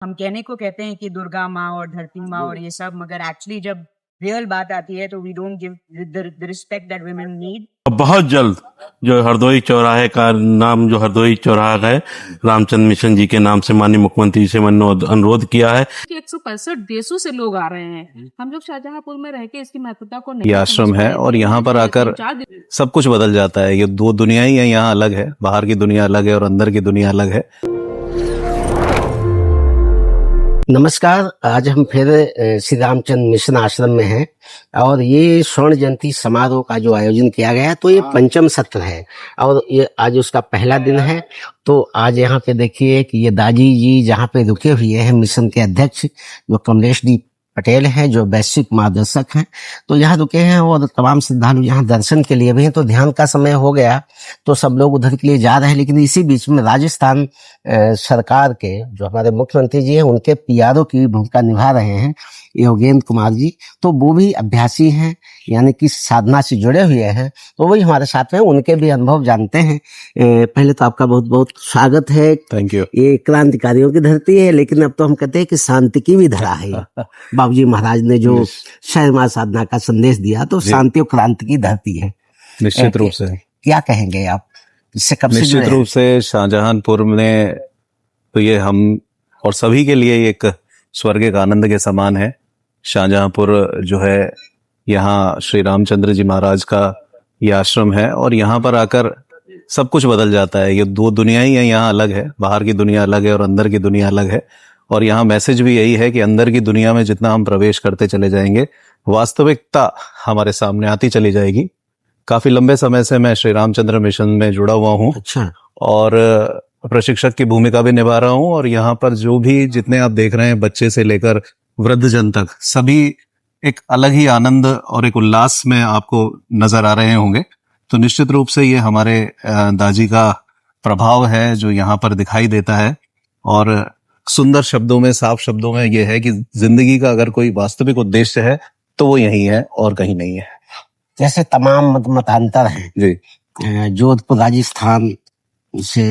हम कहने को कहते हैं कि दुर्गा माँ और धरती माँ और ये सब, मगर एक्चुअली जब रियल बात आती है तो we don't give the respect that women need. बहुत जल्द जो हरदोई चौराहे का नाम, जो हरदोई चौराहा है, रामचंद्र मिशन जी के नाम से माननीय मुख्यमंत्री से मैंने अनुरोध किया है। 165 देशों से लोग आ रहे हैं। हम लोग शाहजहांपुर में रह के इसकी महत्वता को नहीं ये आश्रम है और यहाँ पर आकर सब कुछ बदल जाता है। ये दो दुनिया ही है, यहाँ अलग है, बाहर की दुनिया अलग है और अंदर की दुनिया अलग है। नमस्कार, आज हम फिर श्री रामचंद्र मिशन आश्रम में हैं और ये स्वर्ण जयंती समारोह का जो आयोजन किया गया है तो ये पंचम सत्र है और ये आज उसका पहला दिन है। तो आज यहाँ पे देखिए कि ये दाजी जी जहाँ पे रुके हुए हैं, मिशन के अध्यक्ष जो कमलेश डी पटेल हैं, जो वैश्विक मार्गदर्शक हैं, तो यहाँ रुके हैं और तमाम श्रद्धालु यहाँ दर्शन के लिए भी हैं। तो ध्यान का समय हो गया तो सब लोग उधर के लिए जा रहे हैं, लेकिन इसी बीच में राजस्थान सरकार के जो हमारे मुख्यमंत्री जी हैं उनके पीआरओ की भूमिका निभा रहे हैं योगेंद्र कुमार जी, तो वो भी अभ्यासी हैं, यानी कि साधना से जुड़े हुए हैं, तो वही हमारे साथ में उनके भी अनुभव जानते हैं। पहले तो आपका बहुत बहुत स्वागत है। Thank you. ये क्रांतिकारियों की धरती है, लेकिन अब तो हम कहते हैं कि शांति की भी धरा है। बाबूजी महाराज ने जो शर्मा साधना का संदेश दिया, तो शांति और क्रांति की धरती है। निश्चित रूप से क्या कहेंगे आप इससे, कब से निश्चित रूप से शाहजहांपुर में तो ये हम और सभी के लिए एक स्वर्ग का आनंद के समान है। शाहजहांपुर जो है, यहाँ श्री रामचंद्र जी महाराज का ये आश्रम है और यहाँ पर आकर सब कुछ बदल जाता है। ये दो दुनिया ही है, यहाँ अलग है, बाहर की दुनिया अलग है और अंदर की दुनिया अलग है। और यहाँ मैसेज भी यही है कि अंदर की दुनिया में जितना हम प्रवेश करते चले जाएंगे, वास्तविकता हमारे सामने आती चली जाएगी। काफी लंबे समय से मैं श्री रामचंद्र मिशन में जुड़ा हुआ हूँ। अच्छा। और प्रशिक्षक की भूमिका भी निभा रहा हूँ। और यहाँ पर जो भी जितने आप देख रहे हैं, बच्चे से लेकर वृद्ध जन तक, सभी एक अलग ही आनंद और एक उल्लास में आपको नजर आ रहे होंगे। तो निश्चित रूप से ये हमारे दाजी का प्रभाव है जो यहाँ पर दिखाई देता है। और सुंदर शब्दों में, साफ शब्दों में ये है कि जिंदगी का अगर कोई वास्तविक उद्देश्य है तो वो यही है और कहीं नहीं है। जैसे तमाम मतांतर हैं जी, जोधपुर राजस्थान से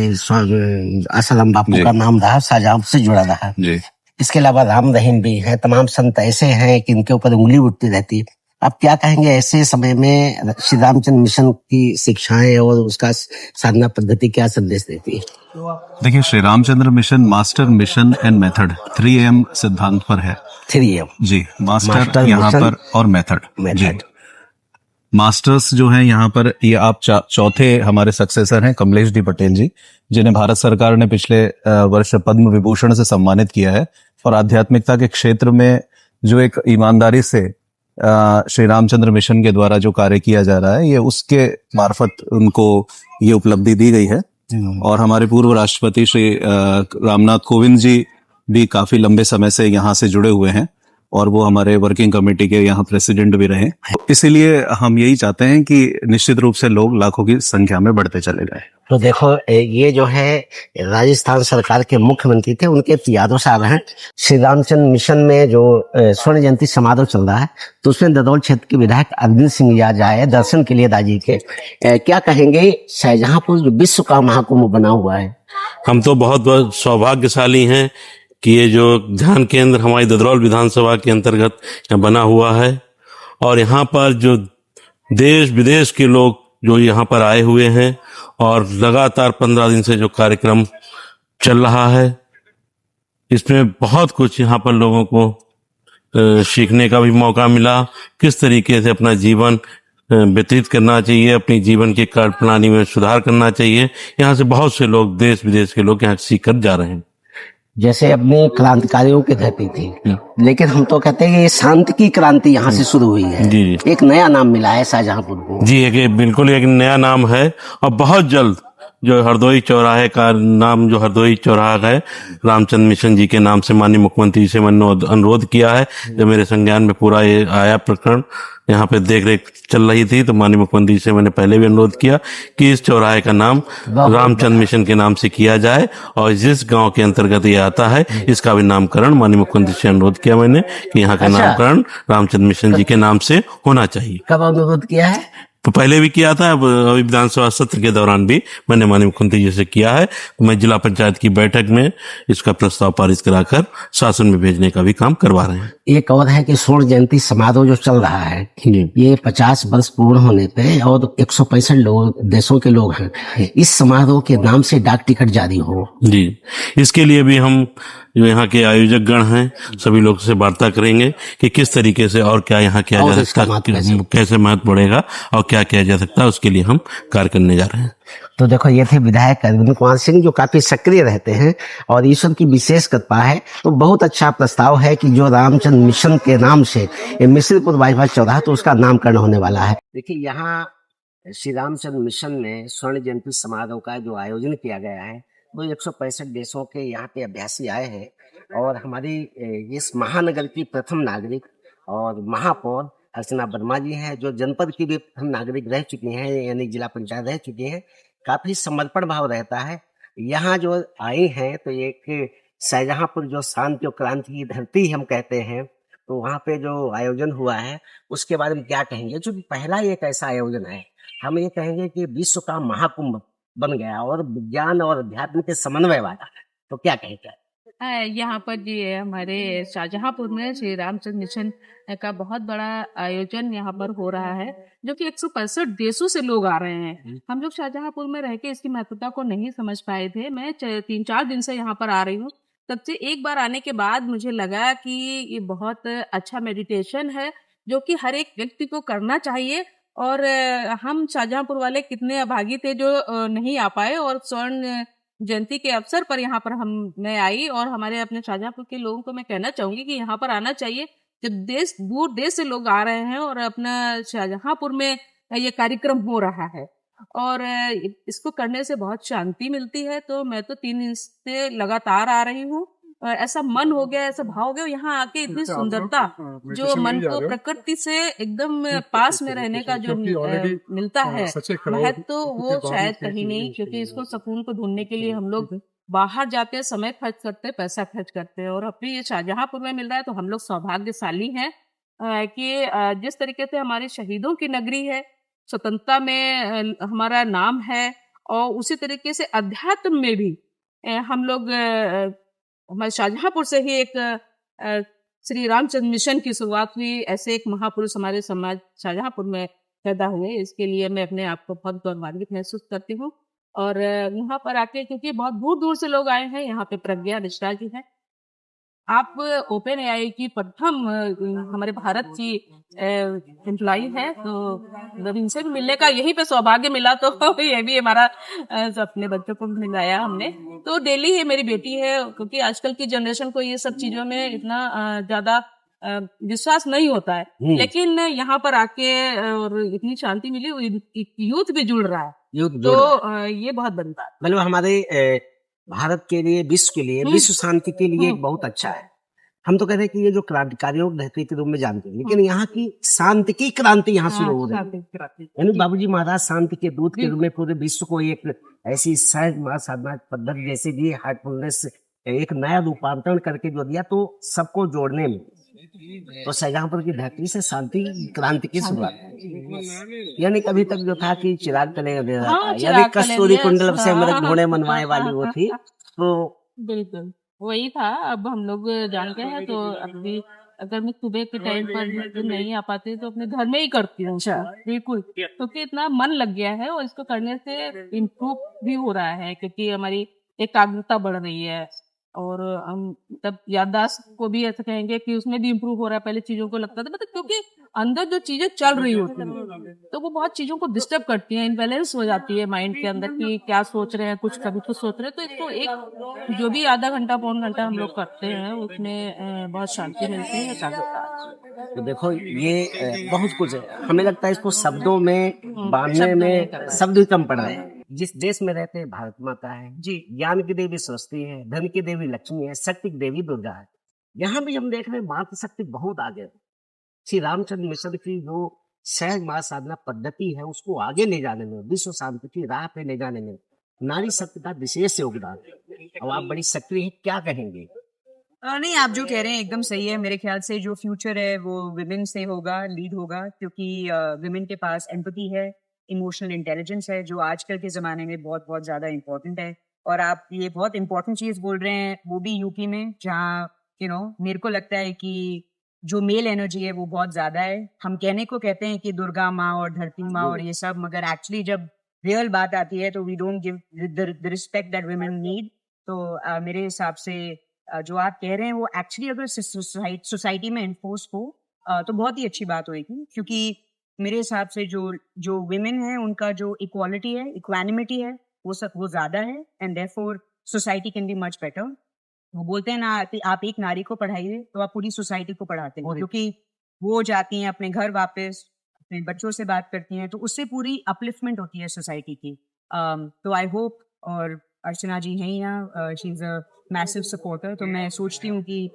असलम बापू का नाम रहा, शाहजहां से जुड़ा रहा जी। इसके अलावा राम रहीम भी है, तमाम संत ऐसे हैं कि इनके ऊपर उंगली उठती रहती है। आप क्या कहेंगे ऐसे समय में श्री रामचंद्र मिशन की शिक्षाएं और उसका साधना पद्धति क्या संदेश देती है? देखिए, Shri Ramchandra mission master, mission and method 3M सिद्धांत पर है। 3M जी, मास्टर यहाँ पर और मेथड। मास्टर्स जो हैं यहाँ पर, ये आप चौथे हमारे सक्सेसर हैं कमलेश डी पटेल जी, जिन्हें भारत सरकार ने पिछले वर्ष पद्म विभूषण से सम्मानित किया है। और आध्यात्मिकता के क्षेत्र में जो एक ईमानदारी से श्री रामचंद्र मिशन के द्वारा जो कार्य किया जा रहा है, ये उसके मार्फत उनको ये उपलब्धि दी गई है। और हमारे पूर्व राष्ट्रपति श्री रामनाथ कोविंद जी भी काफी लंबे समय से यहाँ से जुड़े हुए हैं और वो हमारे वर्किंग कमेटी के यहाँ प्रेसिडेंट भी रहे। इसीलिए हम यही चाहते हैं कि निश्चित रूप से लोग लाखों की संख्या में बढ़ते चले जाएं। तो देखो, ये जो है राजस्थान सरकार के मुख्यमंत्री थे, उनके पीआरओ साहब हैं। श्री रामचंद्र मिशन में जो स्वर्ण जयंती समारोह चल रहा है, तो उसमें ददौल क्षेत्र के विधायक अरविंद सिंह यादव आए दर्शन के लिए दाजी के। क्या कहेंगे, शाहजहांपुर जो विश्व का महाकुंभ बना हुआ है? हम तो बहुत बहुत सौभाग्यशाली हैं कि ये जो ध्यान केंद्र हमारी ददरौल विधानसभा के अंतर्गत यहाँ बना हुआ है और यहाँ पर जो देश विदेश के लोग जो यहाँ पर आए हुए हैं और लगातार 15 दिन से जो कार्यक्रम चल रहा है, इसमें बहुत कुछ यहाँ पर लोगों को सीखने का भी मौका मिला। किस तरीके से अपना जीवन व्यतीत करना चाहिए, अपनी जीवन की कार्य प्रणाली में सुधार करना चाहिए, यहाँ से बहुत से लोग, देश विदेश के लोग यहाँ सीख कर जा रहे हैं। जैसे अपने क्रांतिकारियों की धरती थी, लेकिन हम तो कहते हैं कि ये शांति की क्रांति यहाँ से शुरू हुई है। जी, एक नया नाम मिला है शाहजहांपुर को। जी, बिल्कुल एक नया नाम है और बहुत जल्द जो हरदोई चौराहे का नाम, जो हरदोई चौराहा है, रामचंद्र मिशन जी के नाम से माननीय मुख्यमंत्री से मैंने अनुरोध किया है। जब मेरे संज्ञान में पूरा ये आया प्रकरण, यहाँ पे देख रेख चल रही थी, तो माननीय मुख्यमंत्री से मैंने पहले भी अनुरोध किया कि इस चौराहे का नाम रामचंद्र मिशन के नाम से किया जाए और जिस गांव के अंतर्गत ये आता है इसका भी नामकरण माननीय मुख्यमंत्री से अनुरोध किया मैंने कि यहाँ का नामकरण रामचंद्र मिशन जी के नाम से होना चाहिए। कब अनुरोध किया है? पहले भी किया था, अब अभी विधानसभा सत्र के दौरान भी मैंने माननीय मुख्यमंत्री जी से किया है। मैं जिला पंचायत की बैठक में इसका प्रस्ताव पारित कराकर शासन में भेजने का भी काम करवा रहे हैं। एक और है कि स्वर्ण जयंती समारोह जो चल रहा है, ये 50 वर्ष पूर्ण होने पे और 165 लोग देशों के लोग हैं, इस समारोह के नाम से डाक टिकट जारी हो। जी, इसके लिए भी हम जो यहाँ के आयोजक गण हैं सभी लोग से वार्ता करेंगे कि किस तरीके से और क्या यहाँ किया और जा इसका सकता महत्व है, कैसे महत्व बढ़ेगा और क्या किया जा सकता है, उसके लिए हम कार्य करने जा रहे हैं। तो देखो, ये थे विधायक अरविंद कुमार सिंह, जो काफी सक्रिय रहते हैं और ईश्वर की विशेष कृपा है। तो बहुत अच्छा प्रस्ताव है कि जो रामचंद्र मिशन के नाम से ये मिश्रपुर बाईपास चौराहा, तो उसका नामकरण होने वाला है। देखिए, यहाँ श्री रामचंद्र मिशन में स्वर्ण जयंती समारोह का जो आयोजन किया गया है, वो 165 देशों के यहाँ पे अभ्यासी आए हैं और हमारी इस महानगर की प्रथम नागरिक और महापौर अर्चना वर्मा जी हैं, जो जनपद की भी प्रथम नागरिक रह चुकी हैं, यानी जिला पंचायत रह चुकी हैं। काफी समर्पण भाव रहता है। यहाँ जो आए हैं तो एक शाहजहांपुर, जो शांति और क्रांति की धरती हम कहते हैं, तो वहाँ पे जो आयोजन हुआ है उसके बारे में क्या कहेंगे? जो पहला एक ऐसा आयोजन है, हम ये कहेंगे कि विश्व का महाकुंभ बन गया और विज्ञान और अध्यात्म के समन्वय वाला है, तो क्या कहेंगे? यहाँ पर जी हमारे शाहजहांपुर में श्री रामचंद्र मिशन का बहुत बड़ा आयोजन यहाँ पर हो रहा है, जो कि 165 देशों से लोग आ रहे हैं। हम लोग शाहजहांपुर में रह के इसकी महत्वता को नहीं समझ पाए थे। मैं 3-4 दिन से यहाँ पर आ रही हूँ। तब से एक बार आने के बाद मुझे लगा कि ये बहुत अच्छा मेडिटेशन है, जो कि हर एक व्यक्ति को करना चाहिए। और हम शाहजहांपुर वाले कितने अभागी थे जो नहीं आ पाए, और स्वर्ण जयंती के अवसर पर यहाँ पर मैं आई, और हमारे अपने शाहजहांपुर के लोगों को मैं कहना चाहूंगी कि यहाँ पर आना चाहिए। जब दूर देश से लोग आ रहे हैं और अपना शाहजहांपुर में ये कार्यक्रम हो रहा है, और इसको करने से बहुत शांति मिलती है। तो मैं तो 3 दिन से लगातार आ रही हूँ। ऐसा मन हो गया, ऐसा भाव हो गया, यहाँ आके इतनी सुंदरता, जो मन को प्रकृति से एकदम पास में रहने का जो मिलता है महत्व, तो वो शायद कहीं नहीं। क्योंकि इसको सुकून को ढूंढने के लिए हम लोग बाहर जाते हैं, समय खर्च करते हैं, पैसा खर्च करते हैं, और अपने ये शाहजहांपुर में मिल रहा है तो हम लोग सौभाग्यशाली हैं कि जिस तरीके से हमारे शहीदों की नगरी है, स्वतंत्रता में हमारा नाम है, और उसी तरीके से अध्यात्म में भी हम लोग हमारे शाहजहांपुर से ही एक श्री रामचंद्र मिशन की शुरुआत हुई। ऐसे एक महापुरुष हमारे समाज शाहजहांपुर में पैदा हुए, इसके लिए मैं अपने आप को बहुत गौरवान्वित महसूस करती हूँ। और यहाँ पर आके, क्योंकि बहुत दूर दूर से लोग आए हैं, यहाँ पे प्रज्ञा मिश्रा जी हैं, आप ओपन एआई की प्रथम हमारे भारत की एम्प्लॉई है, तो जब इनसे भी मिलने का यहीं पे सौभाग्य मिला, तो ये भी हमारा अपने बच्चों को मिलाया हमने। तो डेली है, मेरी बेटी है, क्योंकि आजकल की जनरेशन को ये सब चीजों में इतना ज्यादा विश्वास नहीं होता है, लेकिन यहाँ पर आके और इतनी शांति मिली, यूथ भी जुड़ रहा है, तो ये बहुत बनता है। मतलब हमारे भारत के लिए, विश्व के लिए, विश्व शांति के लिए बहुत अच्छा है। हम तो कहते हैं कि ये जो क्रांतिकारियों धरती के रूप में जानते हैं, लेकिन यहाँ की शांति की क्रांति यहाँ शुरू हो रही है। यानी बाबूजी महाराज शांति के दूत के रूप में पूरे विश्व को एक ऐसी सहज साधना पद्धति जैसे दी, हार्टफुलनेस, एक नया रूपांतरण करके जो दिया, तो सबको जोड़ने में, तो शाहजहांपुर की धरती से शांति क्रांति की शुरुआत। यानी कभी तक जो था कि चिराग तले यानी कस्तूरी कुंडल से अमृत ढूंढे मनवाए वाली वो थी, तो बिल्कुल वही था। अब हम लोग जानते हैं, तो अभी अगर मैं सुबह के टाइम पर नहीं आ पाती तो अपने घर में ही करती हूँ। बिल्कुल, क्योंकि इतना मन लग गया है, और इसको करने से इम्प्रूव भी हो रहा है, क्योंकि हमारी एकाग्रता बढ़ रही है, और हम तब याददाश्त को भी ऐसा कहेंगे कि उसमें भी इम्प्रूव हो रहा है। पहले चीजों को लगता था, मतलब क्योंकि अंदर जो चीजें चल रही होती हैं, तो वो बहुत चीजों को डिस्टर्ब करती हैं, इनबैलेंस हो जाती है माइंड के अंदर कि क्या सोच रहे हैं, कुछ कभी कुछ सोच रहे हैं। तो इसको एक जो भी आधा घंटा पौन घंटा हम लोग करते हैं, उसमें बहुत शांति मिलती है, एकाग्रता। तो देखो, ये बहुत कुछ है। हमें लगता है इसको शब्दों में बांधने में शब्द कम पड़ रहे हैं। जिस देश में रहते हैं, भारत माता है जी, ज्ञान की देवी सरस्वती है, धन की देवी लक्ष्मी है, शक्ति की देवी दुर्गा है। यहाँ भी हम देख रहे हैं मातृ शक्ति बहुत आगे है। श्री रामचंद्र मिशन की जो सहज माँ साधना पद्धति है, उसको आगे ले जाने में, विश्व शांति की राह पे ले जाने में नारी शक्ति का विशेष योगदान है। अब आप बड़ी सक्रिय हैं, क्या कहेंगे? नहीं, आप जो कह रहे हैं एकदम सही है। मेरे ख्याल से जो फ्यूचर है वो विमेन से होगा, लीड होगा, क्योंकि विमेन के पास एम्पैथी है, इमोशनल इंटेलिजेंस है, जो आजकल के ज़माने में बहुत बहुत ज़्यादा इम्पोर्टेंट है। और आप ये बहुत इम्पोर्टेंट चीज़ बोल रहे हैं, वो भी यूपी में, जहाँ मेरे को लगता है कि जो मेल एनर्जी है वो बहुत ज़्यादा है। हम कहने को कहते हैं कि दुर्गा माँ और धरती माँ और ये सब, मगर एक्चुअली जब रियल बात आती है तो we don't give the respect that women need. तो मेरे हिसाब से जो आप कह रहे हैं वो एक्चुअली अगर सोसाइटी में इन्फोर्स हो तो बहुत ही अच्छी बात होगी, क्योंकि मेरे हिसाब से जो जो विमेन है उनका जो इक्वालिटी है, इक्वानिमिटी है, वो ज्यादा है, and therefore society can be much better. वो बोलते हैं ना कि आप एक नारी को पढ़ाइए तो आप पूरी सोसाइटी को पढ़ाते हैं, क्योंकि वो जाती हैं अपने घर वापस, अपने बच्चों से बात करती हैं, तो उससे पूरी अपलिफ्टमेंट होती है सोसाइटी की। तो आई होप, और अर्चना जी हैं यहाँ, she is a massive supporter, तो मैं सोचती हूँ कि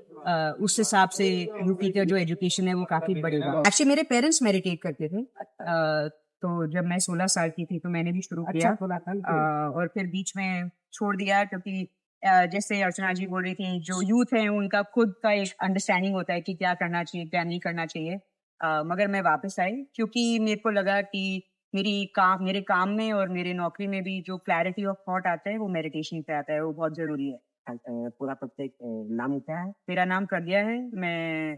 उस हिसाब से यूपी का जो एजुकेशन है वो काफी बढ़ेगा। एक्चुअली मेरे पेरेंट्स मेडिटेट करते थे, तो जब मैं 16 साल की थी तो मैंने भी शुरू किया। और फिर बीच में छोड़ दिया, क्योंकि जैसे अर्चना जी बोल रही थी, जो यूथ है उनका खुद का एक अंडरस्टैंडिंग होता है कि क्या करना चाहिए, क्या नहीं करना चाहिए। मगर मैं वापस आई, क्योंकि मेरे को लगा कि मेरे काम में और मेरे नौकरी में भी जो क्लैरिटी ऑफ थॉट आता है वो मेडिटेशन से आता है, वो बहुत जरूरी है। पूरा प्रत्येक नाम क्या है? मेरा नाम प्रज्ञा है। मैं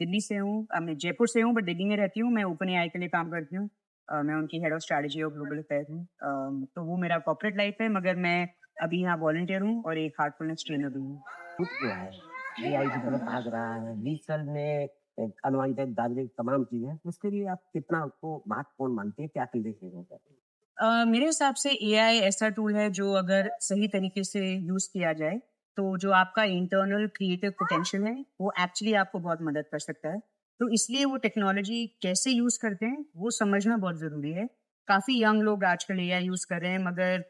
दिल्ली से हूँ, मैं जयपुर से हूँ बट दिल्ली में रहती हूँ। मैं ओपन एआई के लिए काम करती हूँ। मैं उनकी हेड ऑफ स्ट्रैटेजी और ग्लोबल अफेयर्स हूँ। तो वो मेरा कॉर्पोरेट लाइफ है, मगर मैं अभी यहाँ वॉलंटियर हूँ और एक हार्टफुलनेस ट्रेनर भी हूँ। खुद जो है एआई की तरफ भाग रहा है, डिजिटल में अनवांटेड दार्जिलिंग तमाम चीजें, उसके लिए आप कितना उसको महत्वपूर्ण मानते हैं, क्या संदेश देना चाहते हैं? मेरे हिसाब से एआई ऐसा टूल है जो अगर सही तरीके से यूज किया जाए तो जो आपका इंटरनल क्रिएटिव पोटेंशियल है वो एक्चुअली आपको बहुत मदद कर सकता है। तो इसलिए वो टेक्नोलॉजी कैसे यूज करते हैं वो समझना बहुत जरूरी है। काफी यंग लोग आजकल एआई यूज कर रहे हैं, मगर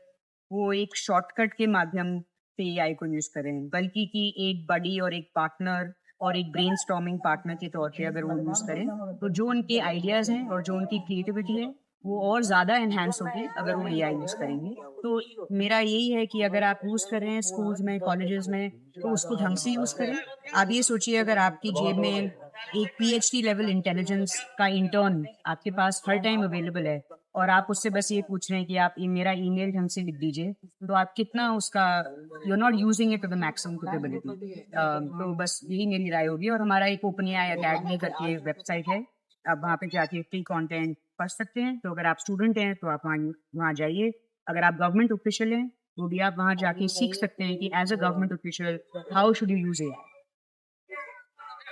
वो एक शॉर्टकट के माध्यम से एआई को यूज कर रहे हैं, बल्कि कि एक बडी और एक पार्टनर और एक ब्रेनस्टॉर्मिंग पार्टनर के तौर पे अगर वो यूज करें तो जो उनके आइडियाज हैं और जो उनकी क्रिएटिविटी है वो और ज़्यादा एनहांस होगी अगर वो एआई यूज़ करेंगे। तो मेरा यही है कि अगर आप यूज़ कर रहे हैं स्कूल्स में, कॉलेजेस में, तो उसको ढंग से यूज़ करें। आप ये सोचिए, अगर आपकी जेब में एक पीएचडी लेवल इंटेलिजेंस का इंटर्न आपके पास हर टाइम अवेलेबल है और आप उससे बस ये पूछ रहे हैं कि आप मेरा ईमेल ढंग से लिख दीजिए, तो आप कितना उसका you are not using it to the maximum capability. तो बस यही मेरी राय होगी। और हमारा एक ओपन एआई अकेडमी करके वेबसाइट है, आप वहाँ पे जाके फ्री कंटेंट पढ़ सकते हैं। तो अगर आप स्टूडेंट हैं तो आप वहाँ जाइए। अगर आप गवर्नमेंट ऑफिशियल हैं तो भी आप वहाँ जाके सीख सकते हैं कि as a government official how should you use AI.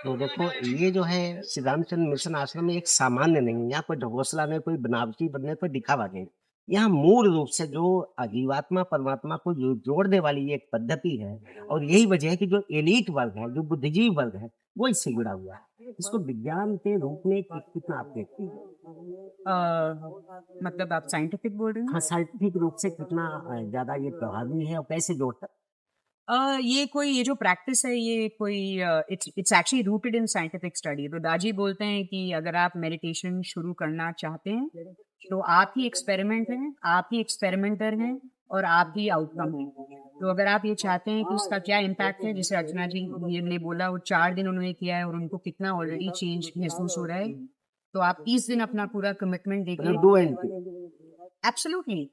तो देखो, ये जो है श्री रामचंद्र मिशन आश्रम में एक सामान्य नहीं है, यहाँ कोई ढकोसला नहीं, कोई बनावटी बनने, कोई दिखावा नहीं। यहाँ मूल रूप से जो जीवात्मा परमात्मा को जोड़ने वाली ये एक पद्धति है, और यही वजह है कि जो एलीट वर्ग है, जो बुद्धिजीवी वर्ग है, वो इससे जुड़ा हुआ है। इसको विज्ञान के रूप में कितना आप देखते हैं? मतलब आप साइंटिफिक बोल रहे हैं? हाँ, साइंटिफिक रूप से कितना ज्यादा ये प्रभावी है और कैसे जोड़ता है? ये जो प्रैक्टिस है, ये कोई it's actually rooted in scientific study. तो दाजी बोलते हैं कि अगर आप मेडिटेशन शुरू करना चाहते हैं तो आप ही एक्सपेरिमेंट हैं, आप ही एक्सपेरिमेंटर हैं और आप ही आउटकम हैं। तो अगर आप ये चाहते हैं कि उसका क्या इम्पैक्ट है, जैसे अर्चना जी ने बोला वो 4 दिन उन्होंने किया है और उनको कितना ऑलरेडी चेंज महसूस हो रहा है, तो आप 30 दिन अपना पूरा कमिटमेंट देखिए। डू एंड एब्सोल्युटली,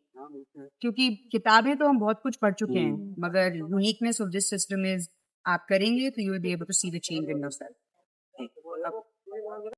क्योंकि किताबें तो हम बहुत कुछ पढ़ चुके हैं, मगर uniqueness of this system is आप करेंगे तो you will be able to see the change in yourself.